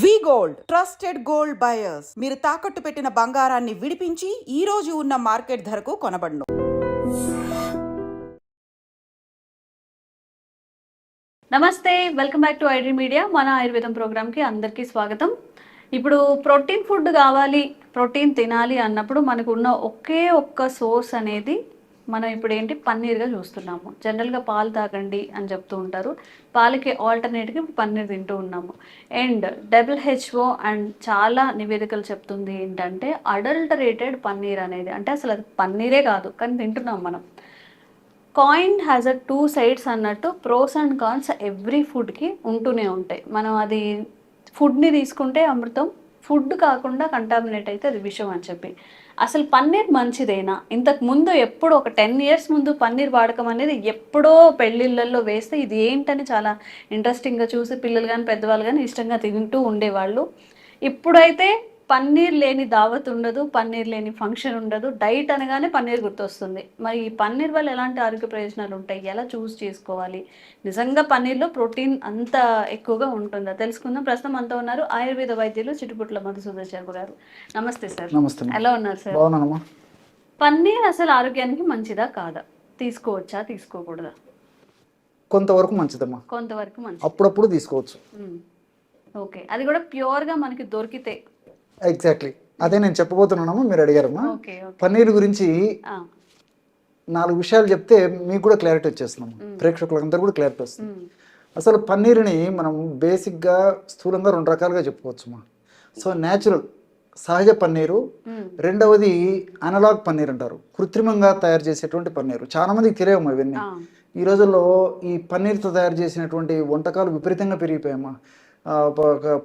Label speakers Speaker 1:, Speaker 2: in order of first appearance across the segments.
Speaker 1: వి gold trusted gold buyers. మీరు తాకట్టు పెట్టిన బంగారాన్ని విడిపించి ఈ రోజు ఉన్న మార్కెట్ ధరకు కొనబడును.
Speaker 2: నమస్తే, welcome back to iDream media. మన ఆయుర్వేదం ప్రోగ్రామ్కి అందరికీ స్వాగతం. ఇప్పుడు ప్రోటీన్ ఫుడ్ కావాలి, ప్రోటీన్ తినాలి అన్నప్పుడు మనకు ఉన్న ఒకే ఒక్క సోర్స్ అనేది మనం ఇప్పుడు ఏంటి పన్నీర్గా చూస్తున్నాము. జనరల్గా పాలు తాగండి అని చెప్తూ ఉంటారు, పాలకి ఆల్టర్నేట్గా పన్నీర్ తింటూ ఉన్నాము. అండ్ WHO అండ్ చాలా నివేదికలు చెప్తుంది ఏంటంటే అడల్టరేటెడ్ పన్నీర్ అనేది, అంటే అసలు అది పన్నీరే కాదు కానీ తింటున్నాం మనం. Coin has a two sides అన్నట్టు ప్రోస్ అండ్ కాన్స్ ఎవ్రీ ఫుడ్కి ఉంటూనే ఉంటాయి. మనం అది ఫుడ్ని తీసుకుంటే అమృతం, ఫుడ్ కాకుండా కంటామినేట్ అయితే అది విషం అని చెప్పి. అసలు పన్నీర్ మంచిదేనా? ఇంతకు ముందు ఎప్పుడు ఒక 10 years ముందు పన్నీర్ వాడకం అనేది ఎప్పుడో పెళ్ళిళ్ళల్లో వేస్తే ఇది ఏంటని చాలా ఇంట్రెస్టింగ్గా చూసి పిల్లలు కానీ పెద్దవాళ్ళు కానీ ఇష్టంగా తింటూ ఉండేవాళ్ళు. ఇప్పుడైతే పన్నీర్ లేని దావత్ ఉండదు, పన్నీర్ లేని ఫంక్షన్ ఉండదు. డైట్ అనగానే పన్నీర్ గుర్తొస్తుంది. మరి ఈ పన్నీర్ వల్ల ఎలాంటి ఆరోగ్య ప్రయోజనాలు ఉంటాయి, ఎలా చూస్ చేసుకోవాలి, నిజంగా పన్నీర్లో ప్రోటీన్ అంత ఎక్కువగా ఉంటుందా తెలుసుకుందాం. ప్రస్తుతం అంతా ఉన్నారు ఆయుర్వేద వైద్యులు చిట్టుపుట్ల మధుసూదన్ శర్మ గారు. నమస్తే సార్.
Speaker 3: నమస్తే.
Speaker 2: ఎలా ఉన్నారు సార్?
Speaker 3: బాగున్నానమ్మా.
Speaker 2: పన్నీర్ అసలు ఆరోగ్యానికి మంచిదా కాదా? తీసుకోవచ్చా తీసుకోకూడదా?
Speaker 3: కొంతవరకు మంచిదమ్మా,
Speaker 2: కొంతవరకు మంచిది,
Speaker 3: అప్పుడప్పుడు తీసుకోవచ్చు.
Speaker 2: ఓకే, అది కూడా ప్యూర్గా మనకి దొరికితే.
Speaker 3: ఎగ్జాక్ట్లీ అదే నేను చెప్పబోతున్నానమ్మా, మీరు అడిగారమ్మా.
Speaker 2: ఓకే,
Speaker 3: పన్నీర్ గురించి 4 విషయాలు చెప్తే మీకు కూడా క్లారిటీ వచ్చేస్తున్నాము, ప్రేక్షకులందరూ కూడా క్లారిటీ వస్తుంది. అసలు పన్నీర్ని మనం బేసిక్గా స్థూలంగా 2 రకాలుగా చెప్పుకోవచ్చుమా. సో న్యాచురల్ సహజ పన్నీరు, రెండవది అనలాగ్ పన్నీర్ అంటారు, కృత్రిమంగా తయారు చేసేటువంటి పన్నీరు. చాలా మందికి తెలియమ్మా ఇవన్నీ. ఈ రోజుల్లో ఈ పన్నీర్తో తయారు చేసినటువంటి వంటకాలు విపరీతంగా పెరిగిపోయామ్మా.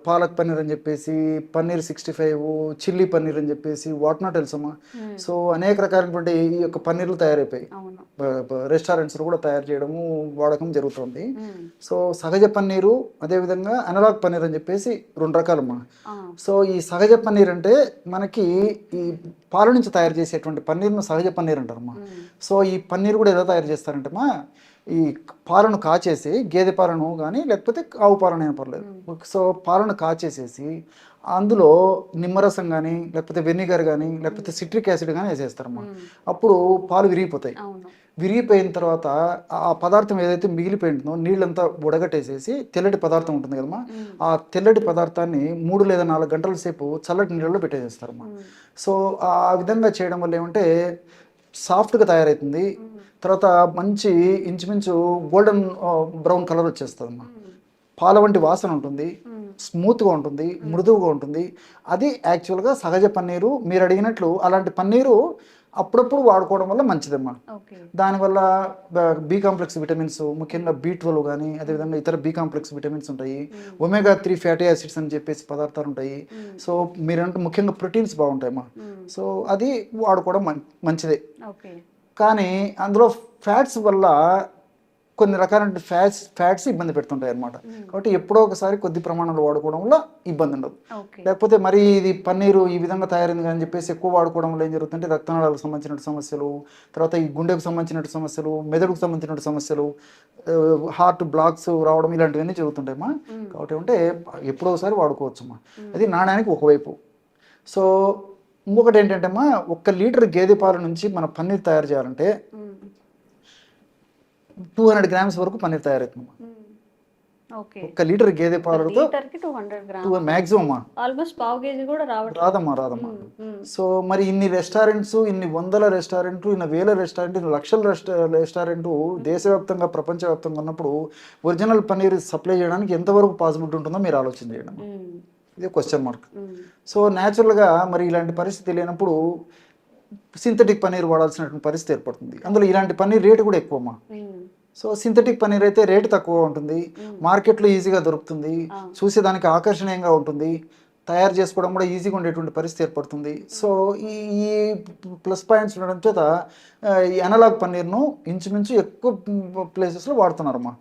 Speaker 3: పాలక్ పన్నీర్ అని చెప్పేసి, పన్నీర్ 65, చిల్లీ పన్నీర్ అని చెప్పేసి, వాట్ నాట్ తెలుసమ్మా. సో అనేక రకాలైనటువంటి ఈ యొక్క పన్నీర్లు తయారైపోయి రెస్టారెంట్స్లో కూడా తయారు చేయడము వాడకం జరుగుతుంది. సో సహజ పన్నీరు, అదేవిధంగా అనలాగ్ పన్నీర్ అని చెప్పేసి 2 రకాలమ్మా. సో ఈ సహజ పన్నీర్ అంటే మనకి ఈ పాల నుంచి తయారు చేసేటువంటి పన్నీర్ను సహజ పన్నీర్ అంటారమ్మా. సో ఈ పన్నీర్ కూడా ఎలా తయారు చేస్తారంటమ్మా, ఈ పాలను కాచేసి, గేదె పాలను కానీ లేకపోతే ఆవు పాలనైనా పర్లేదు. సో పాలను కాచేసేసి అందులో నిమ్మరసం కానీ లేకపోతే వెనిగర్ కానీ లేకపోతే సిట్రిక్ యాసిడ్ కానీ వేసేస్తారమ్మా. అప్పుడు పాలు విరిగిపోతాయి. విరిగిపోయిన తర్వాత ఆ పదార్థం ఏదైతే మిగిలిపోయిందో నీళ్ళంతా ఉడగట్టేసేసి తెల్లటి పదార్థం ఉంటుంది కదమ్మా, ఆ తెల్లటి పదార్థాన్ని 3 లేదా 4 గంటల సేపు చల్లటి నీళ్ళలో పెట్టేసేస్తారమ్మా. సో ఆ విధంగా చేయడం వల్ల ఏమంటే సాఫ్ట్గా తయారవుతుంది. తర్వాత మంచి ఇంచుమించు గోల్డెన్ బ్రౌన్ కలర్ వచ్చేస్తుందమ్మా. పాల వంటి వాసన ఉంటుంది, స్మూత్గా ఉంటుంది, మృదువుగా ఉంటుంది. అది యాక్చువల్గా సహజ పన్నీరు. మీరు అడిగినట్లు అలాంటి పన్నీరు అప్పుడప్పుడు వాడుకోవడం వల్ల మంచిదమ్మా. దానివల్ల బి కాంప్లెక్స్ విటమిన్స్, ముఖ్యంగా B12 కానీ అదేవిధంగా ఇతర బి కాంప్లెక్స్ విటమిన్స్ ఉంటాయి, ఒమేగా 3 ఫ్యాటీ యాసిడ్స్ అని చెప్పేసి పదార్థాలు ఉంటాయి. సో మీరంటే ముఖ్యంగా ప్రోటీన్స్ బాగుంటాయమ్మా. సో అది వాడుకోవడం మంచిదే. కానీ అందులో ఫ్యాట్స్ వల్ల కొన్ని రకాల ఫ్యాట్స్ ఇబ్బంది పెడుతుంటాయి అన్నమాట. కాబట్టి ఎప్పుడో ఒకసారి కొద్ది ప్రమాణంలో వాడుకోవడం వల్ల ఇబ్బంది ఉండదు. లేకపోతే మరి ఇది పన్నీరు ఈ విధంగా తయారైంది అని చెప్పేసి ఎక్కువ వాడుకోవడం వల్ల ఏం జరుగుతుంటే రక్తనాళాలకు సంబంధించిన సమస్యలు, తర్వాత ఈ గుండెకు సంబంధించిన సమస్యలు, మెదడుకు సంబంధించిన సమస్యలు, హార్ట్ బ్లాక్స్ రావడం ఇలాంటివన్నీ జరుగుతుంటాయమ్మా. కాబట్టి అంటే ఎప్పుడో ఒకసారి వాడుకోవచ్చమ్మా. అది నాణ్యానికి ఒకవైపు. సో ఇంకొకటి ఏంటంటే అమ్మా, 1 లీటర్ గేదె పాల నుంచి మన పన్నీర్ తయారు చేయాలంటే 200 grams వరకు పన్నీర్ తయారవుతుందమ్మా. 1 లీటర్ గేదె పాలతో మ్యాక్సిమమ్ రాదమ్మా. సో మరి ఇన్ని రెస్టారెంట్స్, ఇన్ని వందల రెస్టారెంట్లు, ఇన్ని వేల రెస్టారెంట్, ఇన్ని లక్షల రెస్టారెంట్ దేశవ్యాప్తంగా ప్రపంచవ్యాప్తంగా ఉన్నప్పుడు ఒరిజినల్ పన్నీర్ సప్లై చేయడానికి ఎంతవరకు పాసిబిలిటీ ఉంటుందో మీరు ఆలోచన చేయడం. ఇదే క్వశ్చన్ మార్క్. సో న్యాచురల్గా మరి ఇలాంటి పరిస్థితి లేనప్పుడు సింథటిక్ పన్నీర్ వాడాల్సినటువంటి పరిస్థితి ఏర్పడుతుంది. అందులో ఇలాంటి పన్నీర్ రేటు కూడా ఎక్కువమ్మా. సో సింథటిక్ పన్నీర్ అయితే రేటు తక్కువ ఉంటుంది, మార్కెట్లో ఈజీగా దొరుకుతుంది, చూసేదానికి ఆకర్షణీయంగా ఉంటుంది, తయారు చేసుకోవడం కూడా ఈజీగా ఉండేటువంటి పరిస్థితి ఏర్పడుతుంది. సో ఈ ప్లస్ పాయింట్స్ ఉండడం చేత ఈ అనలాగ్ పన్నీర్ను ఇంచుమించు ఎక్కువ ప్లేసెస్లో వాడుతున్నారమ్మా.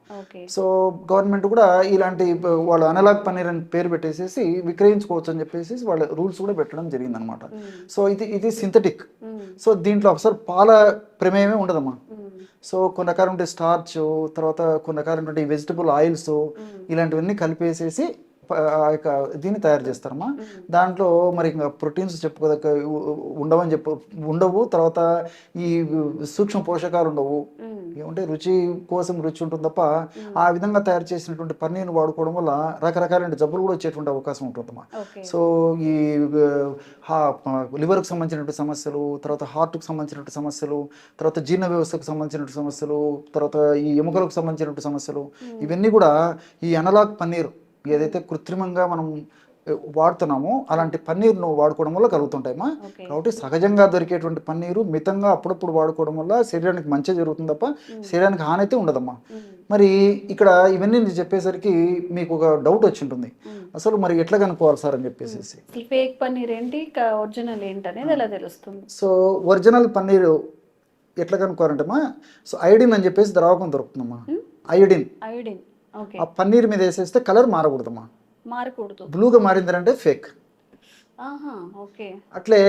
Speaker 3: సో గవర్నమెంట్ కూడా ఇలాంటి వాళ్ళు అనలాగ్ పన్నీర్ అని పేరు పెట్టేసేసి విక్రయించుకోవచ్చు అని చెప్పేసి వాళ్ళ రూల్స్ కూడా పెట్టడం జరిగిందనమాట. సో ఇది సింథటిక్. సో దీంట్లో అసలు పాల ప్రమేయమే ఉండదమ్మా. సో కొన్ని రకాల స్టార్చ్, తర్వాత కొన్ని రకాల వెజిటబుల్ ఆయిల్స్ ఇలాంటివన్నీ కలిపేసేసి ఆ యొక్క దీన్ని తయారు చేస్తారమ్మా. దాంట్లో మరి ఇంకా ప్రోటీన్స్ చెప్పుకోదక్క ఉండవు. తర్వాత ఈ సూక్ష్మ పోషకాలు ఉండవు. ఏమంటే రుచి కోసం రుచి ఉంటుంది తప్ప ఆ విధంగా తయారు చేసినటువంటి పన్నీర్ని వాడుకోవడం వల్ల రకరకాలైన జబ్బులు కూడా వచ్చేటువంటి అవకాశం ఉంటుందమ్మా. సో ఈ లివర్కి సంబంధించినటువంటి సమస్యలు, తర్వాత హార్ట్కి సంబంధించినటువంటి సమస్యలు, తర్వాత జీర్ణ వ్యవస్థకు సంబంధించినటువంటి సమస్యలు, తర్వాత ఈ ఎముకలకు సంబంధించినటువంటి సమస్యలు, ఇవన్నీ కూడా ఈ అనలాగ్ పన్నీర్ ఏదైతే కృత్రిమంగా మనం వాడుతున్నామో అలాంటి పన్నీర్ను వాడుకోవడం వల్ల కలుగుతుంటాయమ్మా. కాబట్టి సహజంగా దొరికేటువంటి పన్నీరు మితంగా అప్పుడప్పుడు వాడుకోవడం వల్ల శరీరానికి మంచి జరుగుతుంది తప్ప శరీరానికి హాని అయితే ఉండదమ్మా. మరి ఇక్కడ ఇవన్నీ నేను చెప్పేసరికి మీకు ఒక డౌట్ వచ్చి ఉంటుంది, అసలు మరి ఎట్లా కనుక్కోవాలి సార్ అని చెప్పేసి.
Speaker 2: ఫేక్ పన్నీర్ ఏంటి, ఒరిజినల్ ఏంటి అనేది ఎలా తెలుస్తుంది?
Speaker 3: సో ఒరిజినల్ పన్నీరు ఎట్లా కనుక్కోవాలంటమ్మా, సో ఐడిన్ అని చెప్పేసి ద్రావకం దొరుకుతుందమ్మా. ఐడిన్ ఆ పన్నీర్ మీద వేసేస్తే కలర్ మారకూడదమ్మా.
Speaker 2: మారకూడదు.
Speaker 3: బ్లూగా మారిందంటే ఫేక్. అట్లే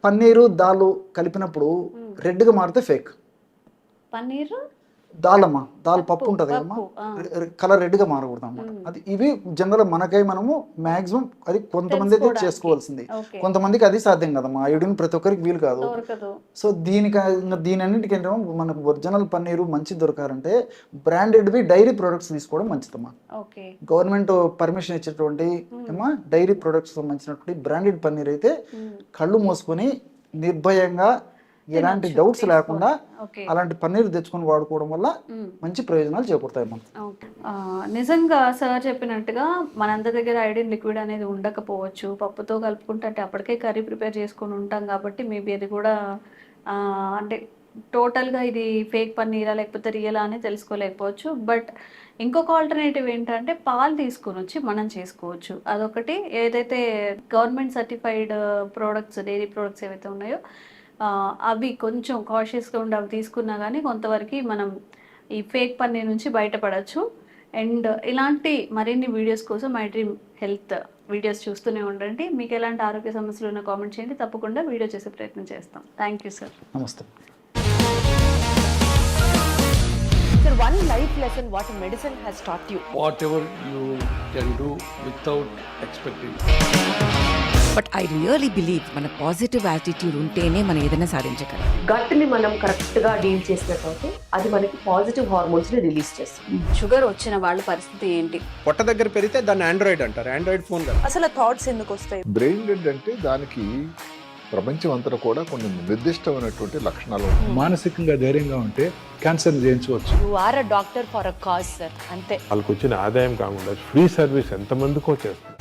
Speaker 3: పన్నీరు దాలు కలిపినప్పుడు రెడ్గా మారితే ఫేక్.
Speaker 2: పన్నీర్
Speaker 3: దాల్ అమ్మా, దాల్ పప్పు ఉంటుంది కదమ్మా, కలర్ రెడ్గా మారకూడదు అన్నమాట. అది ఇవి జనరల్ మనకై మనము మాక్సిమం అది కొంతమంది అయితే చేసుకోవాల్సింది, కొంతమందికి అది సాధ్యం కదమ్మా. ఐడిన్ ప్రతి ఒక్కరికి వీలు కాదు. సో దీని అన్నింటికి ఏంటంటే మనకు ఒరిజినల్ పన్నీరు మంచి దొరకాలంటే బ్రాండెడ్వి డైరీ ప్రొడక్ట్స్ తీసుకోవడం మంచిదమ్మా. గవర్నమెంట్ పర్మిషన్ ఇచ్చేటువంటి ఏమా డైరీ ప్రొడక్ట్స్ సంబంధించినటువంటి బ్రాండెడ్ పన్నీర్ అయితే కళ్ళు మూసుకొని నిర్భయంగా ఎలాంటి డౌట్స్ లేకుండా అలాంటి పన్నీర్ తెచ్చుకొని వాడుకోవడం వల్ల మంచి ప్రయోజనాలు చేకూరుతాయి మనం.
Speaker 2: నిజంగా సార్ చెప్పినట్టుగా మనందరి దగ్గర ఐడిన్ లిక్విడ్ అనేది ఉండకపోవచ్చు, పప్పుతో కలుపుకుంటే అంటే అప్పటికే కర్రీ ప్రిపేర్ చేసుకొని ఉంటాం కాబట్టి మేబీ అది కూడా అంటే టోటల్గా ఇది ఫేక్ పన్నీరా లేకపోతే రియలా అని తెలుసుకోలేకపోవచ్చు. బట్ ఇంకొక ఆల్టర్నేటివ్ ఏంటంటే పాలు తీసుకొని వచ్చి మనం చేసుకోవచ్చు. అదొకటి. ఏదైతే government certified products, dairy products ఏవైతే ఉన్నాయో అవి కొంచెం కాషియస్గా ఉండి అవి తీసుకున్నా కానీ కొంతవరకు మనం ఈ ఫేక్ పన్నీర్ నుంచి బయటపడవచ్చు. అండ్ ఇలాంటి మరిన్ని వీడియోస్ కోసం మై డ్రీమ్ హెల్త్ వీడియోస్ చూస్తూనే ఉండండి. మీకు ఎలాంటి ఆరోగ్య సమస్యలు ఉన్న కామెంట్ చేయండి, తప్పకుండా వీడియో చేసే ప్రయత్నం చేస్తాం. Thank you sir.
Speaker 3: నమస్తే.
Speaker 4: Sir, one life lesson what medicine has taught you.
Speaker 5: Whatever you can do without expecting.
Speaker 6: But I really believe మన పాజిటివ్ యాటిట్యూడ్ ఉంటేనే మనం ఏదైనా సాధించగలం.
Speaker 4: గట్ ని మనం కరెక్ట్ గా డీల్ చేసినట్లయితే అది మనకి పాజిటివ్ హార్మోన్స్ ని రిలీజ్ చేస్తుంది.
Speaker 2: షుగర్ వచ్చిన వాళ్ళ పరిస్థితి ఏంటి?
Speaker 7: పొట్ట దగ్గర పెరిగితే దాన్ని ఆండ్రాయిడ్ అంటారు, ఆండ్రాయిడ్ ఫోన్ కదా.
Speaker 4: అసలు థాట్స్ ఎందుకు వస్తాయి?
Speaker 8: బ్రెయిన్ డెడ్ అంటే దానికి ప్రపంచం అంతా కూడా కొన్ని నిర్దిష్టమైనటువంటి లక్షణాలు ఉంటాయి.
Speaker 9: మానసికంగా ధైర్యంగా ఉంటే క్యాన్సర్ జయించవచ్చు.
Speaker 4: You are a doctor for a cause sir, అంతే.
Speaker 10: వాళ్ళకి వచ్చిన ఆదాయం కాకుండా ఫ్రీ సర్వీస్ ఎంతమందికో చేస్తుంది.